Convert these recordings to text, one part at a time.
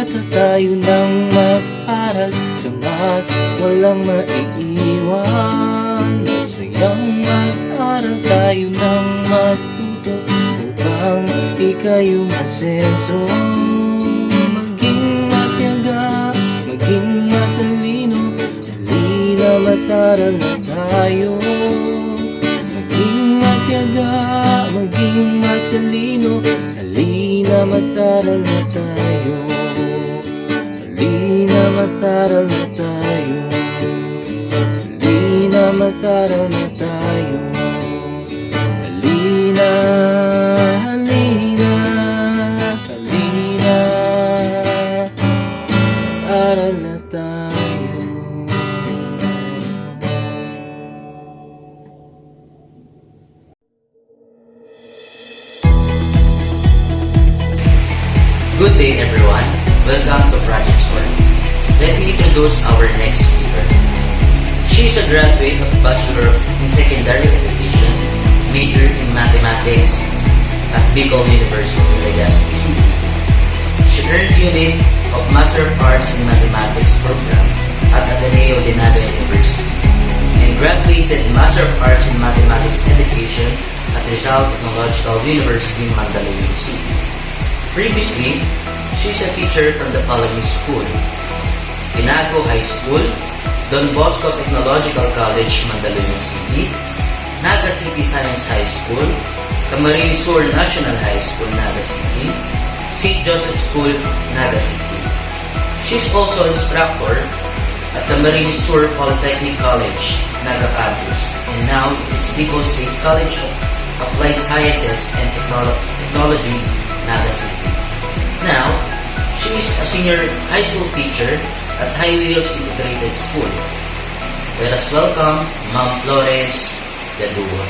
bata tayo ng Math-aral. Sa Math, walang maiiwan. Math-sayang Math-aral tayo ng Math-tuto, upang ika'y umasenso. Maging matyaga, maging matalino, halina mag-aral na tayo. Maging matyaga, maging matalino, halina mag-aral na tayo. Halina mag-aral na tayo. Halina mag-aral na tayo. Halina, halina, halina, aral na tayo. Good day everyone, welcome to Project SWORD. Let me introduce our next speaker. She is a graduate of Bachelor in Secondary Education, major in Mathematics at Bicol University, Legazpi City. She earned unit of Master of Arts in Mathematics program at Ateneo de Naga University and graduated Master of Arts in Mathematics Education at Rizal Technological University, Mandaluyong City. Previously, she is a teacher from the following school: Tinago High School, Don Bosco Technological College, Mandaluyong City, Naga City Science High School, Camarines Sur National High School, Naga City, St. Joseph School, Naga City. She is also instructor at Camarines Sur Polytechnic College, Naga Campus, and now is Bicol State College of Applied Sciences and Technology, Naga City. Now, she is a senior high school teacher at High Wheels Integrated School. Let us welcome Ma'am Florence Gaduwa.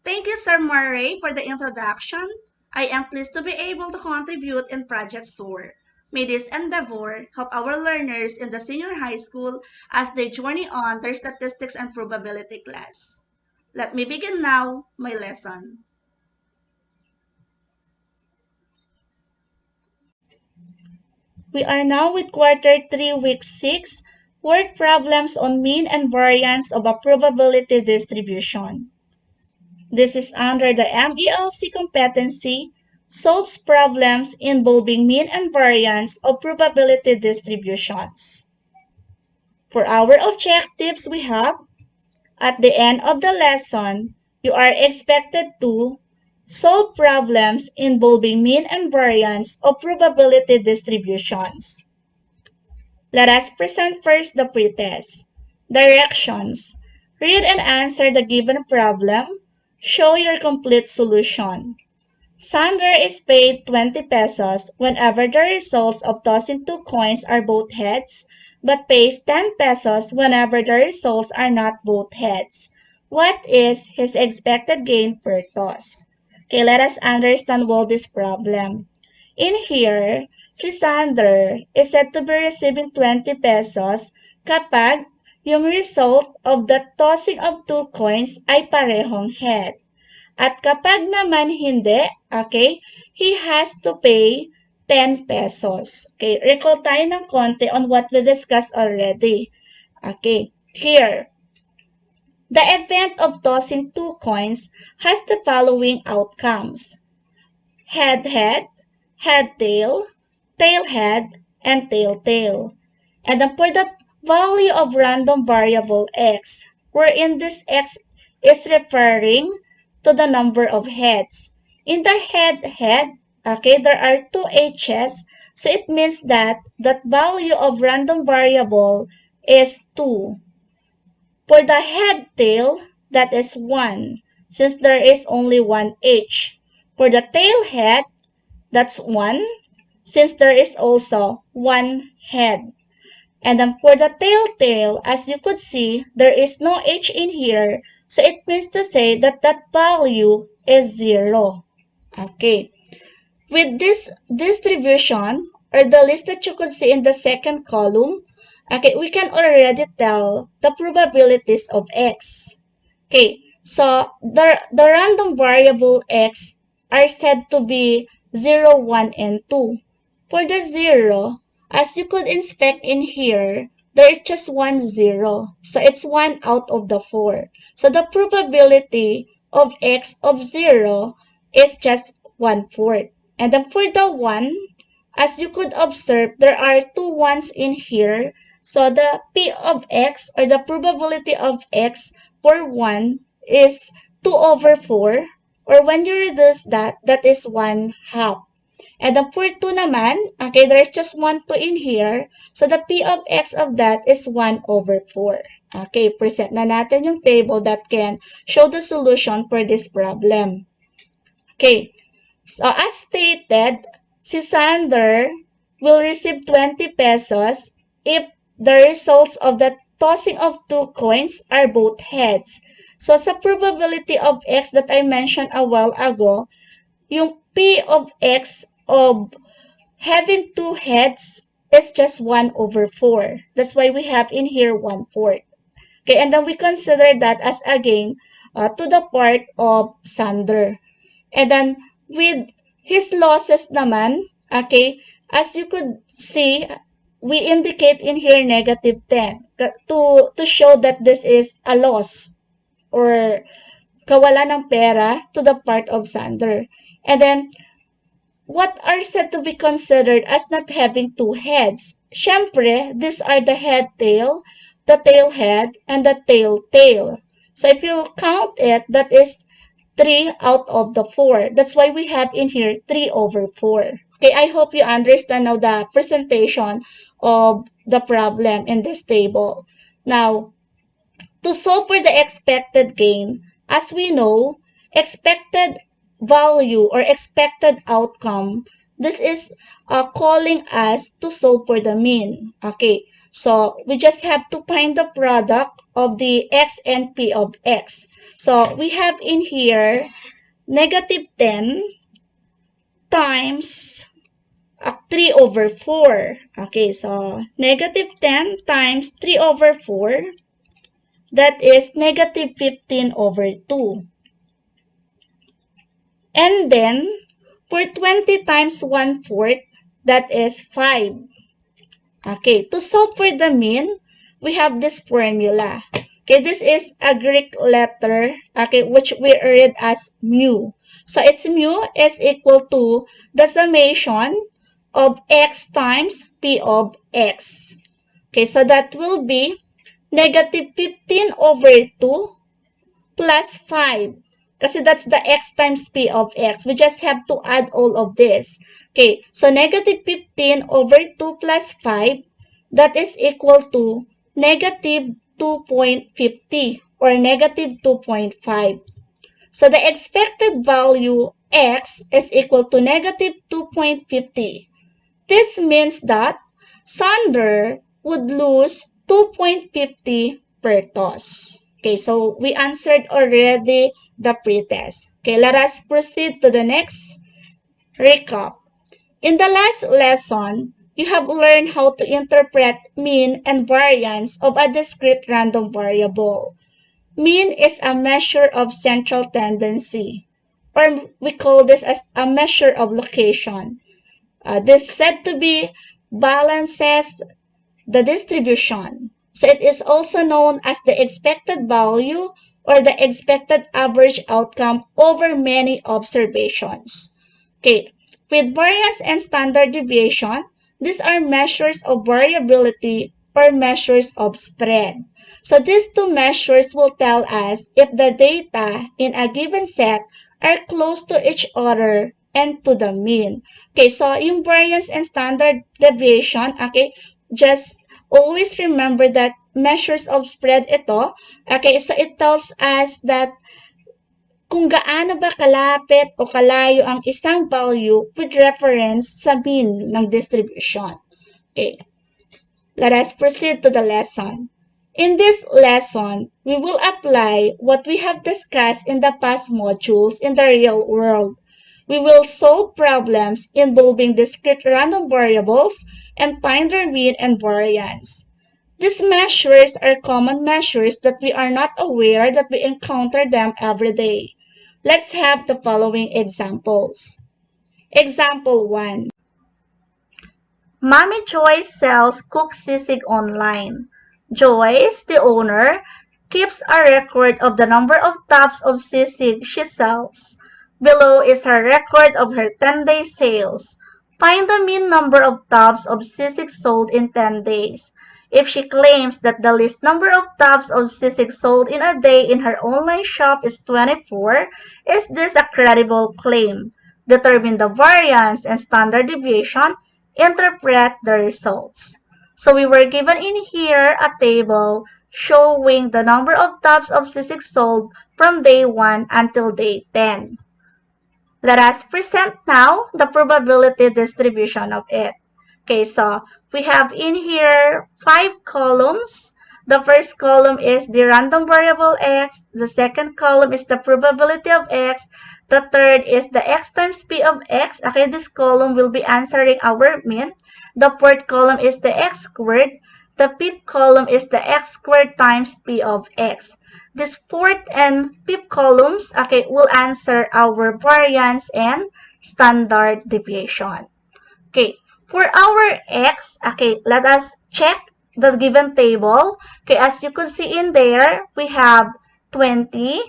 Thank you, Sir Murray, for the introduction. I am pleased to be able to contribute in Project SWORD. May this endeavor help our learners in the senior high school as they journey on their statistics and probability class. Let me begin now my lesson. We are now with Quarter 3, Week 6, Word Problems on Mean and Variance of a Probability Distribution. This is under the MELC competency, solves problems involving mean and variance of probability distributions. For our objectives, we have, at the end of the lesson, you are expected to solve problems involving mean and variance of probability distributions. Let us present first the pretest. Directions. Read and answer the given problem. Show your complete solution. Sandra is paid 20 pesos whenever the results of tossing two coins are both heads, but pays 10 pesos whenever the results are not both heads. What is his expected gain per toss? Okay, let us understand well this problem. In here, si Sander is said to be receiving 20 pesos kapag yung result of the tossing of two coins ay parehong head. At kapag naman hindi, okay, he has to pay 10 pesos. Okay, recall tayo ng konti on what we discussed already. Okay, here. The event of tossing two coins has the following outcomes: head-head, head-tail, tail-head, and tail-tail. And then for the value of random variable x, wherein this x is referring to the number of heads. In the head-head, okay, there are two h's, so it means that that value of random variable is 2. For the head-tail, that is 1, since there is only one h. For the tail-head, that's 1, since there is also one head. And then for the tail-tail, as you could see, there is no h in here, so it means to say that that value is 0. Okay. With this distribution, or the list that you could see in the second column, okay, we can already tell the probabilities of x. Okay, so the random variable x are said to be 0, 1, and 2. For the 0, as you could inspect in here, there is just one 0. So it's 1 out of the 4. So the probability of x of 0 is just 1/4. And then for the 1, as you could observe, there are two 1s in here. So the p of x, or the probability of x for 1 is 2 over 4. Or when you reduce that, that is 1/2. And then for 2 naman, okay, there's just 1 2 in here. So the p of x of that is 1 over 4. Okay, present na natin yung table that can show the solution for this problem. Okay, so as stated, si Sander will receive 20 pesos if the results of the tossing of two coins are both heads. So sa probability of x that I mentioned a while ago, yung p of x of having two heads is just 1 over 4. That's why we have in here 1/4. Okay, and then we consider that as again to the part of Sander. And then with his losses naman, okay, as you could see, we indicate in here -10 to show that this is a loss or kawalan ng pera to the part of Sander. And then what are said to be considered as not having two heads? Syempre, these are the head-tail, the tail-head, and the tail-tail. So if you count it, that is 3 out of the 4. That's why we have in here 3 over 4. Okay, I hope you understand now the presentation of the problem in this table. Now, to solve for the expected gain, as we know, expected value or expected outcome, this is calling us to solve for the mean. Okay, so we just have to find the product of the x and p of x. So we have in here -10 times 3 over 4. Okay, so -10 times 3 over 4, that is -15 over 2. And then, for 20 times 1/4, that is 5. Okay, to solve for the mean, we have this formula. Okay, this is a Greek letter, okay, which we read as mu. So its mu is equal to the summation of x times p of x. Okay, so that will be -15 over 2 plus 5. Kasi that's the x times p of x. We just have to add all of this. Okay, so -15 over 2 plus 5, that is equal to -2.50 or -2.5. So the expected value x is equal to -2.50. This means that Sander would lose 2.50 per toss. Okay, so we answered already the pretest. Okay, let us proceed to the next recap. In the last lesson, you have learned how to interpret mean and variance of a discrete random variable. Mean is a measure of central tendency, or we call this as a measure of location. This said to be balances the distribution. So it is also known as the expected value or the expected average outcome over many observations. Okay, with variance and standard deviation, these are measures of variability or measures of spread. So these two measures will tell us if the data in a given set are close to each other and to the mean. Okay, so yung variance and standard deviation, okay, just always remember that measures of spread ito. Okay, so it tells us that kung gaano ba kalapit o kalayo ang isang value with reference sa mean ng distribution. Okay, let us proceed to the lesson. In this lesson, we will apply what we have discussed in the past modules in the real world. We will solve problems involving discrete random variables and find their mean and variance. These measures are common measures that we are not aware that we encounter them every day. Let's have the following examples. Example 1. Mommy Joyce sells cooked sisig online. Joyce, the owner, keeps a record of the number of tubs of sisig she sells. Below is her record of her 10-day sales. Find the mean number of tubs of sisig sold in 10 days. If she claims that the least number of tubs of sisig sold in a day in her online shop is 24, is this a credible claim? Determine the variance and standard deviation. Interpret the results. So we were given in here a table showing the number of tubs of sisig sold from day 1 until day 10. Let us present now the probability distribution of it. Okay, so we have in here 5 columns. The first column is the random variable x. The second column is the probability of x. The third is the x times p of x. Okay, this column will be answering our mean. The fourth column is the x squared. The fifth column is the x squared times p of x. This fourth and fifth columns, okay, will answer our variance and standard deviation. Okay, for our x, okay, let us check the given table. Okay, as you could see in there, we have 20,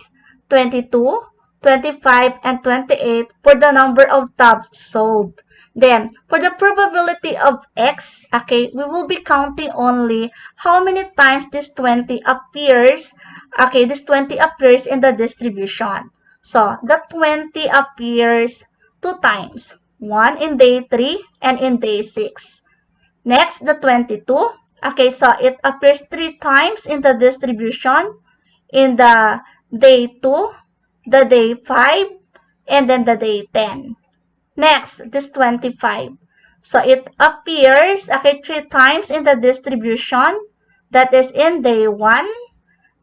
22, 25, and 28 for the number of tubs sold. Then, for the probability of x, okay, we will be counting only how many times this 20 appears. Okay, this 20 appears in the distribution. So, the 20 appears 2 times. 1 in day 3 and in day 6. Next, the 22. Okay, so it appears 3 times in the distribution. In the day 2, the day 5, and then the day 10. Next, this 25. So it appears, okay, 3 times in the distribution. That is in day 1,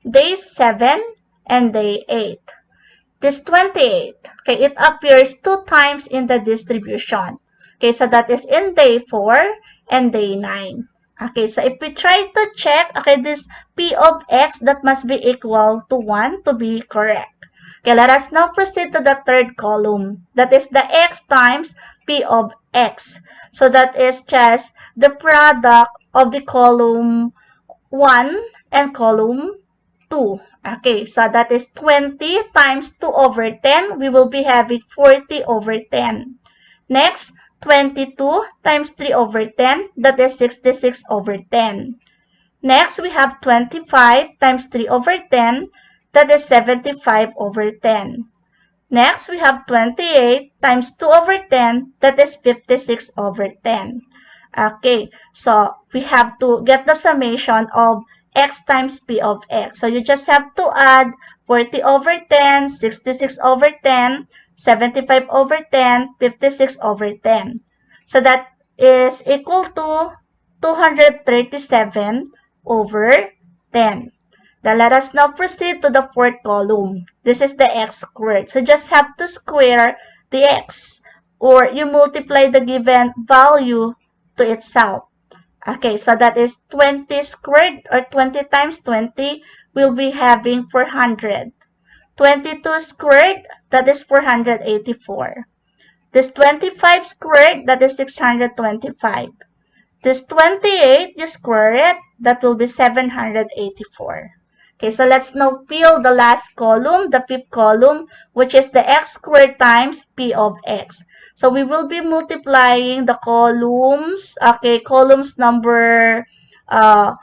day 7, and day 8. This 28, okay, it appears 2 times in the distribution. Okay, so that is in day 4 and day 9. Okay, so if we try to check, okay, this p of x, that must be equal to 1 to be correct. Okay, let us now proceed to the third column. That is the x times p of x. So that is just the product of the column 1 and column 2. Okay, so that is 20 times 2 over 10. We will be having 40 over 10. Next, 22 times 3 over 10. That is 66 over 10. Next, we have 25 times 3 over 10. That is 75 over 10. Next, we have 28 times 2 over 10. That is 56 over 10. Okay, so we have to get the summation of x times p of x. So you just have to add 40 over 10, 66 over 10, 75 over 10, 56 over 10. So that is equal to 237 over 10. Then let us now proceed to the fourth column. This is the x squared. So just have to square the x, or you multiply the given value to itself. Okay, so that is 20 squared, or 20 times 20, we'll be having 400. 22 squared, that is 484. This 25 squared, that is 625. This 28, you square it, that will be 784. Okay, so let's now fill the last column, the fifth column, which is the x squared times p of x. So we will be multiplying the columns, okay, columns number 4,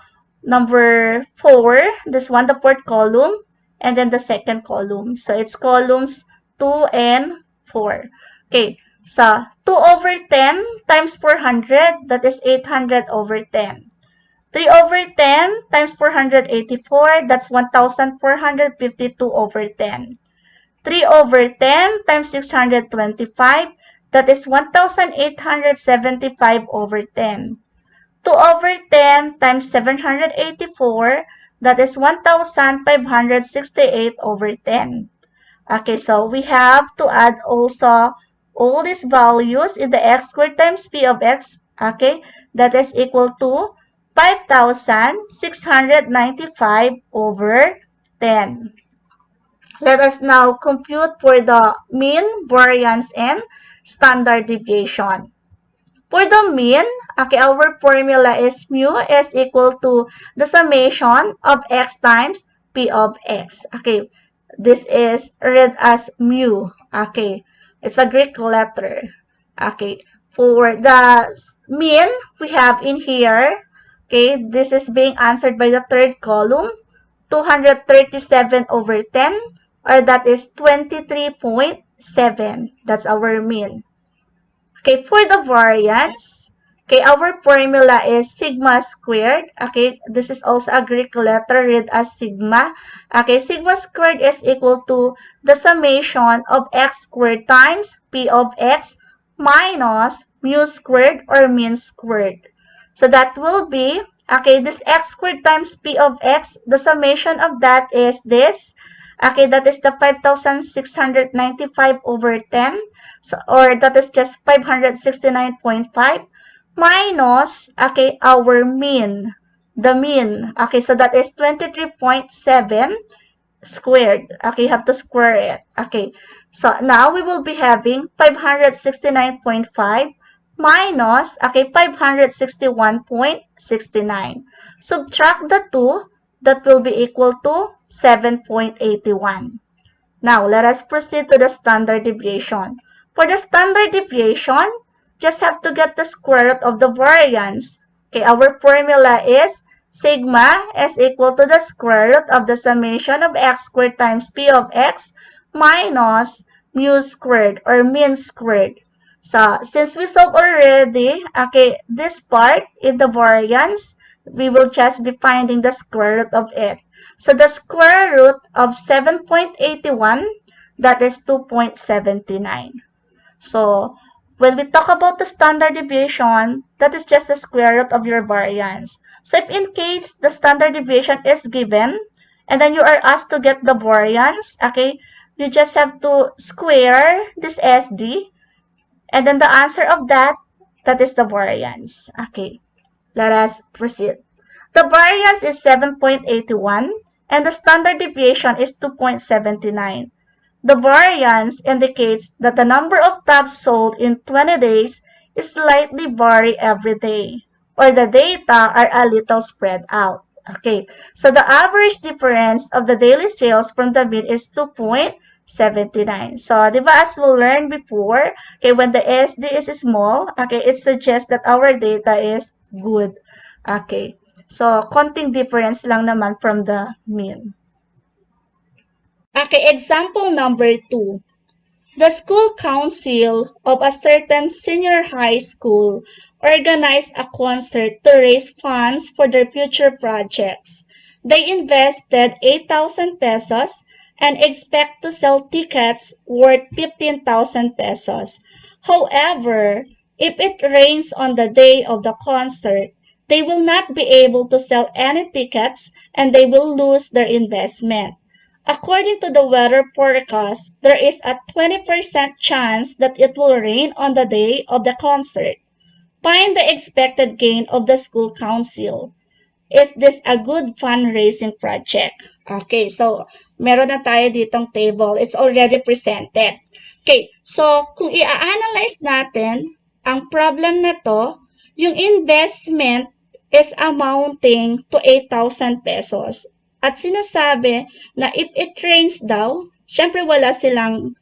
this one, the fourth column, and then the second column. So it's columns 2 and 4. Okay, so 2 over 10 times 400, that is 800 over 10. 3 over 10 times 484, that's 1,452 over 10. 3 over 10 times 625, that is 1,875 over 10. 2 over 10 times 784, that is 1,568 over 10. Okay, so we have to add also all these values in the x squared times p of x, okay, that is equal to 5,695 over 10. Let us now compute for the mean, variance, and standard deviation. For the mean, okay, our formula is mu is equal to the summation of x times p of x. Okay, this is read as mu. Okay, it's a Greek letter. Okay, for the mean, we have in here, okay, this is being answered by the third column, 237 over 10, or that is 23.7. That's our mean. Okay, for the variance, okay, our formula is sigma squared. Okay, this is also a Greek letter, read as sigma. Okay, sigma squared is equal to the summation of x squared times p of x minus mu squared or mean squared. So that will be, okay, this x squared times p of x, the summation of that is this. Okay, that is the 5,695 over 10. So, or that is just 569.5 minus, okay, our mean. The mean. Okay, so that is 23.7 squared. Okay, you have to square it. Okay, so now we will be having 569.5 minus, okay, 561.69. Subtract the 2, that will be equal to 7.81. Now, let us proceed to the standard deviation. For the standard deviation, just have to get the square root of the variance. Okay, our formula is sigma is equal to the square root of the summation of x squared times p of x minus mu squared or mean squared. So, since we solved already, okay, this part in the variance, we will just be finding the square root of it. So the square root of 7.81, that is 2.79. So when we talk about the standard deviation, that is just the square root of your variance. So if in case the standard deviation is given, and then you are asked to get the variance, okay, you just have to square this SD, and then the answer of that, that is the variance. Okay, let us proceed. The variance is 7.81 and the standard deviation is 2.79. The variance indicates that the number of tabs sold in 20 days is slightly vary every day, or the data are a little spread out. Okay, so the average difference of the daily sales from the mean is 2.79. So, di ba, as we learned before, okay, when the SD is small, okay, it suggests that our data is good. Okay, so konting difference lang naman from the mean. Okay, example number 2. The school council of a certain senior high school organized a concert to raise funds for their future projects. They invested 8,000 pesos and expect to sell tickets worth 15,000 pesos. However, if it rains on the day of the concert, they will not be able to sell any tickets and they will lose their investment. According to the weather forecast, there is a 20% chance that it will rain on the day of the concert. Find the expected gain of the school council. Is this a good fundraising project? Okay, so meron na tayo ditong table. It's already presented. Okay, so kung i-analyze natin ang problem na to, yung investment is amounting to 8,000 pesos. At sinasabi na if it rains daw, syempre wala silang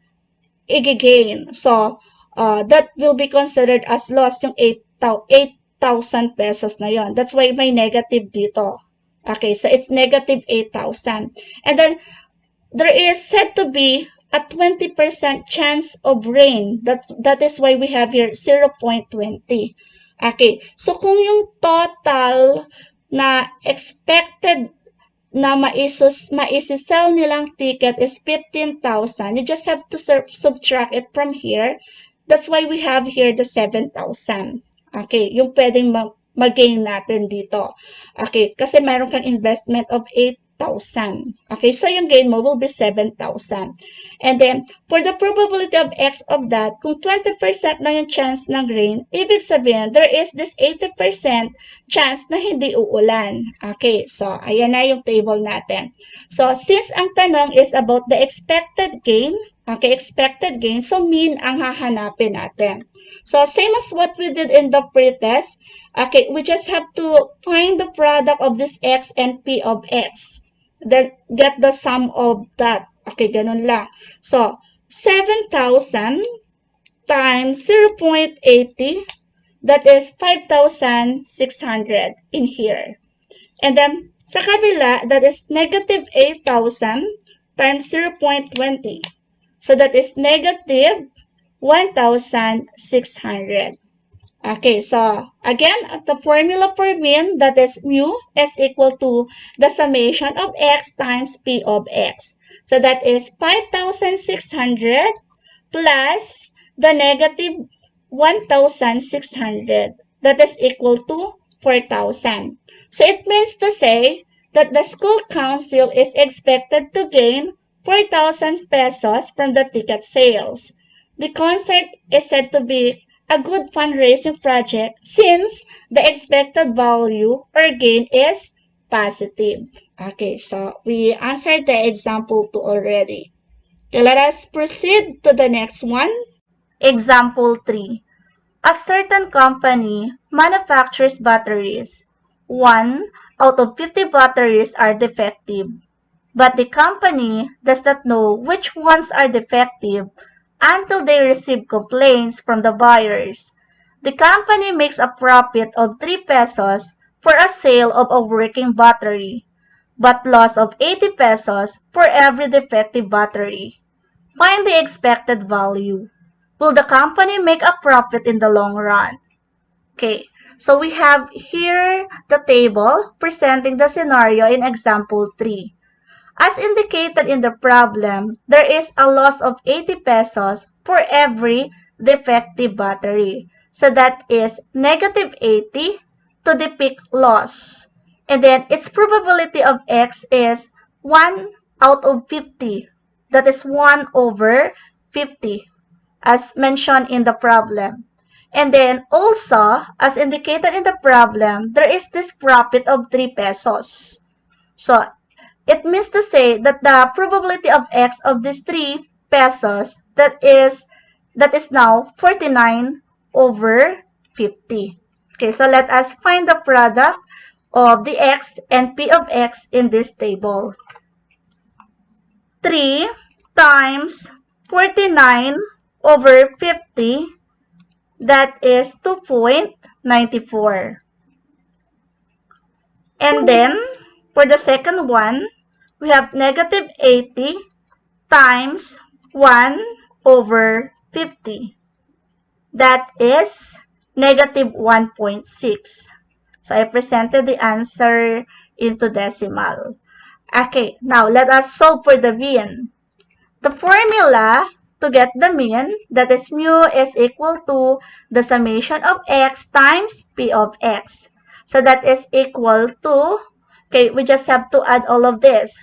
i-gain. So, that will be considered as loss yung 8,000 pesos na yon. That's why may negative dito. Okay, so it's negative 8,000. And then, there is said to be a 20% chance of rain. That is why we have here 0.20. Okay, so kung yung total na expected na maisisell nilang ticket is 15,000, you just have to subtract it from here. That's why we have here the 7,000. Okay, yung pwedeng mag-gain natin dito. Okay, kasi meron kang investment of 8,000. Okay, so yung gain mo will be 7,000. And then, for the probability of X of that, kung 20% na yung chance ng rain, ibig sabihin, there is this 80% chance na hindi uulan. Okay, so ayan na yung table natin. So, since ang tanong is about the expected gain, Okay, expected gain. So, mean ang hahanapin natin. So, same as what we did in the pretest. Okay, we just have to find the product of this x and p of x. Then, get the sum of that. Okay, ganun lang. So, 7,000 times 0.80, that is 5,600 in here. And then, sa kabila, that is negative 8,000 times 0.20. So, that is negative 1,600. Okay, so again, the formula for mean, that is mu, is equal to the summation of x times p of x. So, that is 5,600 plus the negative 1,600. That is equal to 4,000. So, it means to say that the school council is expected to gain 4,000 pesos from the ticket sales. The concert is said to be a good fundraising project since the expected value or gain is positive. Okay, so we answered the example 2 already. Okay, let us proceed to the next one. Example 3. A certain company manufactures batteries. 1 out of 50 batteries are defective, but the company does not know which ones are defective until they receive complaints from the buyers. The company makes a profit of 3 pesos for a sale of a working battery, but loss of 80 pesos for every defective battery. Find the expected value. Will the company make a profit in the long run? Okay, so we have here the table presenting the scenario in example 3. As indicated in the problem, there is a loss of 80 pesos for every defective battery. So that is negative 80 to depict loss. And then its probability of x is 1 out of 50. That is 1 over 50 as mentioned in the problem. And then also, as indicated in the problem, there is this profit of 3 pesos. So, it means to say that the probability of x of this 3 pesos, that is now 49 over 50. Okay, so let us find the product of the x and p of x in this table. 3 times 49 over 50, that is 2.94. And then, for the second one, we have negative 80 times 1 over 50. That is negative 1.6. So, I presented the answer into decimal. Okay, now let us solve for the mean. The formula to get the mean, that is mu, is equal to the summation of x times p of x. So that is equal to, okay, we just have to add all of this.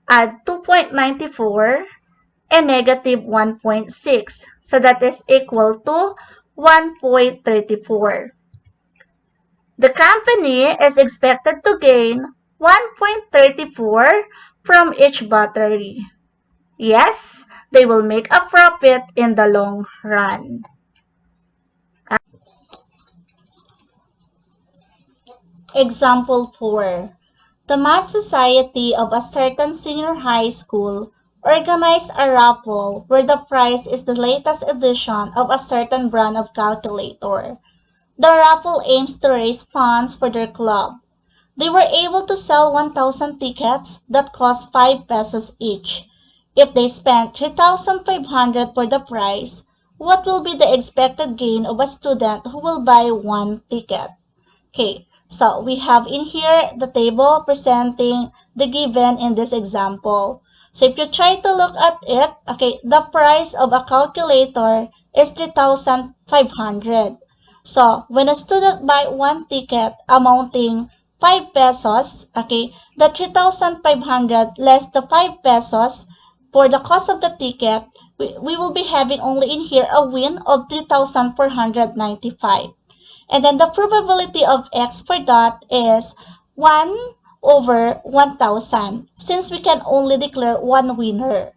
Add 2.94 and negative 1.6. So that is equal to 1.34. The company is expected to gain 1.34 from each battery. Yes, they will make a profit in the long run. Example 4. The Math Society of a certain senior high school organized a raffle where the prize is the latest edition of a certain brand of calculator. The raffle aims to raise funds for their club. They were able to sell 1,000 tickets that cost 5 pesos each. If they spent 3,500 for the prize, what will be the expected gain of a student who will buy one ticket? Okay, so we have in here the table presenting the given in this example. So if you try to look at it, okay, the price of a calculator is 3,500. So when a student buy one ticket amounting 5 pesos, okay, the 3,500 less the 5 pesos for the cost of the ticket, we will be having only in here a win of 3,495. And then the probability of x for that is 1 over 1,000, since we can only declare one winner.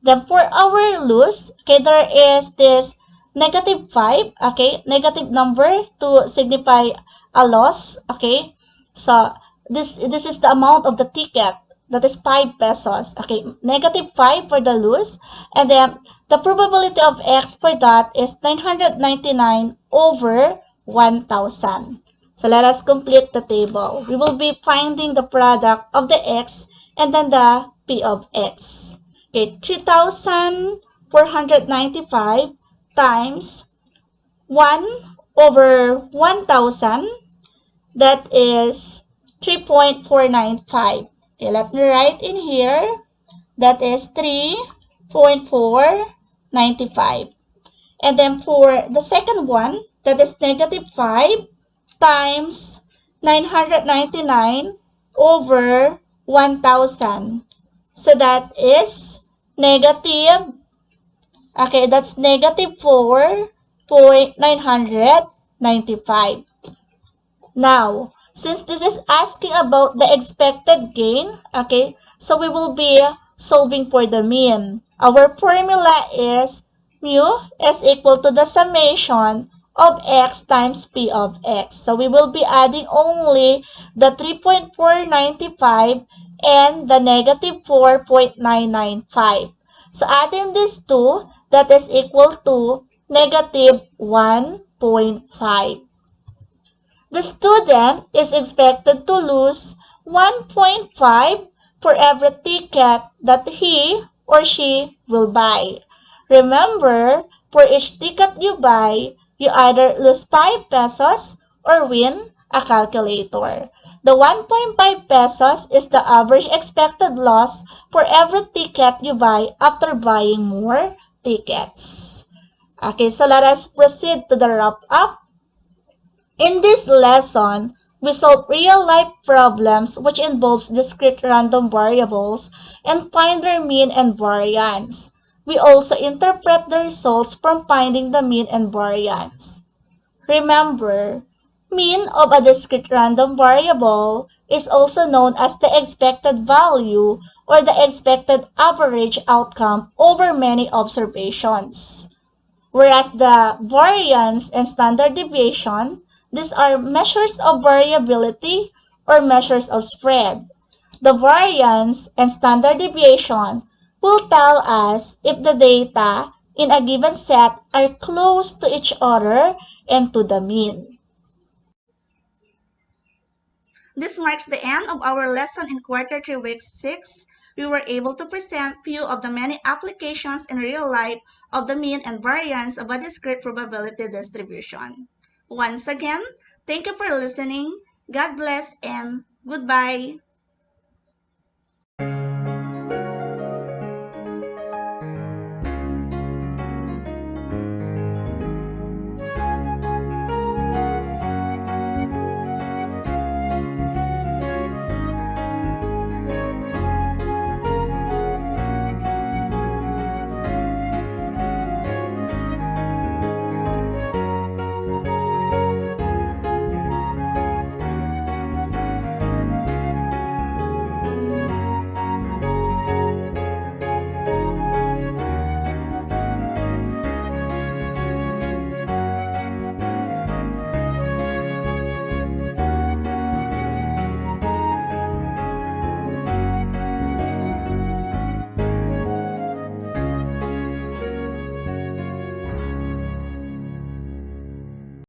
Then for our loss, okay, there is this negative 5, okay, negative number to signify a loss, okay. So this is the amount of the ticket, that is 5 pesos, okay, negative 5 for the loss, and then the probability of X for that is 999 over 1,000. So let us complete the table. We will be finding the product of the X and then the P of X. Okay, 3,495 times 1 over 1,000, that is 3.495. Okay, let me write in here, that is 3.495. And then for the second one, that is negative 5 times 999 over 1,000. So that is negative, okay, that's negative 4.995. Now, since this is asking about the expected gain, okay, so we will be solving for the mean. Our formula is mu is equal to the summation of x times p of x. So we will be adding only the 3.495 and the negative 4.995. So adding these two, that is equal to negative 1.5. The student is expected to lose 1.5 for every ticket that he or she will buy. Remember, for each ticket you buy, you either lose 5 pesos or win a calculator. The 1.5 pesos is the average expected loss for every ticket you buy after buying more tickets. Okay, so let us proceed to the wrap-up. In this lesson, we solve real-life problems which involves discrete random variables and find their mean and variance. We also interpret the results from finding the mean and variance. Remember, mean of a discrete random variable is also known as the expected value or the expected average outcome over many observations. Whereas the variance and standard deviation, these are measures of variability or measures of spread. The variance and standard deviation will tell us if the data in a given set are close to each other and to the mean. This marks the end of our lesson in quarter 3 week 6. We were able to present few of the many applications in real life of the mean and variance of a discrete probability distribution. Once again, thank you for listening. God bless and goodbye.